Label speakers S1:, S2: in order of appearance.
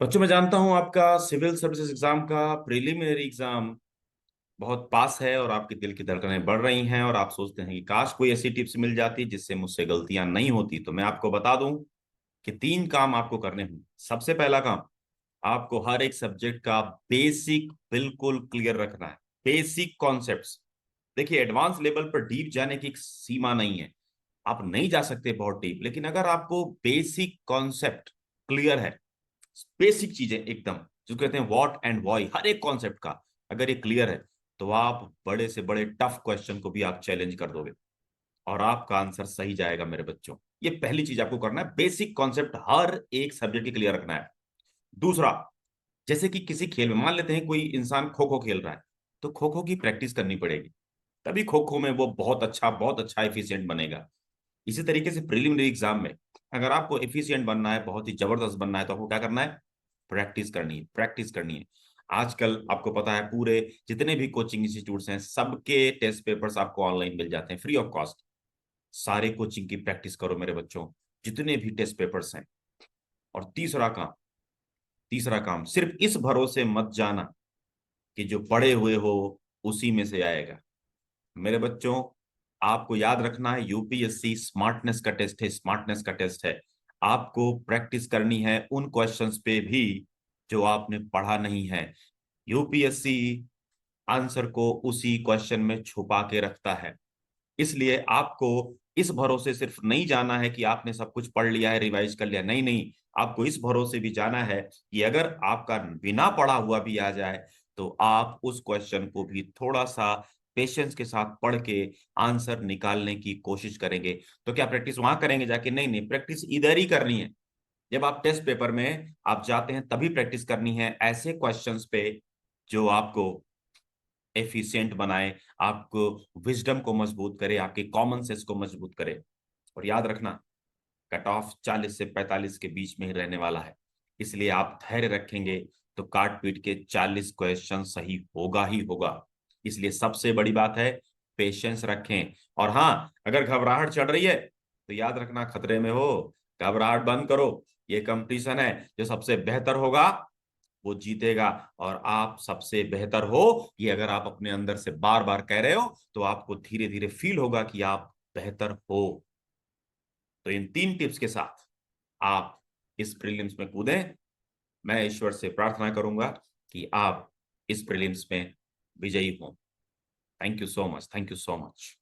S1: बच्चों, मैं जानता हूं आपका सिविल सर्विसेज एग्जाम का प्रिलिमिनरी एग्जाम बहुत पास है और आपके दिल की धड़कनें बढ़ रही हैं और आप सोचते हैं कि काश कोई ऐसी टिप्स मिल जाती जिससे मुझसे गलतियां नहीं होती। तो मैं आपको बता दूं कि तीन काम आपको करने होंगे। सबसे पहला काम, आपको हर एक सब्जेक्ट का बेसिक बिल्कुल क्लियर रखना है। Basic concepts. देखिए, एडवांस लेवल पर डीप जाने की एक सीमा नहीं है। आप नहीं जा सकते बहुत डीप, लेकिन अगर आपको बेसिक कॉन्सेप्ट क्लियर है, बेसिक चीजें एकदम, जो कहते हैं व्हाट एंड व्हाई, हर एक कॉन्सेप्ट का अगर ये क्लियर है, तो आप बड़े से बड़े टफ क्वेश्चन को भी आप चैलेंज कर दोगे और आपका आंसर सही जाएगा मेरे बच्चों। ये पहली चीज आपको करना है, बेसिक कॉन्सेप्ट हर एक सब्जेक्ट की क्लियर रखना है। दूसरा, जैसे कि किसी खेल में मान लेते हैं कोई इंसान खो खो खेल रहा है, तो खो खो की प्रैक्टिस करनी पड़ेगी, तभी खो खो में वो बहुत अच्छा एफिशिएंट बनेगा। इसी तरीके से प्रीलिमिनरी एग्जाम में अगर आपको एफिशिएंट बनना है, बहुत ही जबरदस्त बनना है, तो आपको क्या करना है? प्रैक्टिस करनी है, प्रैक्टिस करनी है। आजकल आपको पता है पूरे जितने भी कोचिंग इंस्टीट्यूट्स हैं, सबके टेस्ट पेपर्स आपको ऑनलाइन मिल जाते हैं फ्री ऑफ कॉस्ट। सारे कोचिंग की प्रैक्टिस करो मेरे बच्चों, जितने भी टेस्ट पेपर्स हैं। और तीसरा काम, सिर्फ इस भरोसे मत जाना कि जो पढ़े हुए हो उसी में से आएगा। मेरे बच्चों, आपको याद रखना है, यूपीएससी स्मार्टनेस का टेस्ट है, स्मार्टनेस का टेस्ट है। आपको प्रैक्टिस करनी है उन क्वेश्चंस पे भी जो आपने पढ़ा नहीं है। यूपीएससी आंसर को उसी क्वेश्चन में छुपा के रखता है। इसलिए आपको इस भरोसे सिर्फ नहीं जाना है कि आपने सब कुछ पढ़ लिया है, रिवाइज कर लिया, नहीं नहीं। आपको इस भरोसे भी जाना है कि अगर आपका बिना पढ़ा हुआ भी आ जाए, तो आप उस क्वेश्चन को भी थोड़ा सा पेशेंस के साथ पढ़ के आंसर निकालने की कोशिश करेंगे। तो क्या प्रैक्टिस वहां करेंगे जाके? नहीं नहीं, प्रैक्टिस इधर ही करनी है। जब आप टेस्ट पेपर में आप जाते हैं तभी प्रैक्टिस करनी है ऐसे क्वेश्चंस पे जो आपको एफिशिएंट बनाए, आपको विजडम को मजबूत करे, आपके कॉमन सेंस को मजबूत करे। और याद रखना, कट ऑफ 40 से 45 के बीच में ही रहने वाला है। इसलिए आप धैर्य रखेंगे तो काट पीट के 40 क्वेश्चन सही होगा ही होगा। इसलिए सबसे बड़ी बात है, पेशेंस रखें। और हाँ, अगर घबराहट चढ़ रही है तो याद रखना खतरे में हो। घबराहट बंद करो। ये कंपटीशन है, जो सबसे बेहतर होगा वो जीतेगा। और आप सबसे बेहतर हो, ये अगर आप अपने अंदर से बार बार कह रहे हो, तो आपको धीरे धीरे फील होगा कि आप बेहतर हो। तो इन तीन टिप्स के साथ आप इस प्रीलिम्स में कूदें। मैं ईश्वर से प्रार्थना करूंगा कि आप इस प्रीलिम्स में विजयी हों। Thank you so much, thank you so much.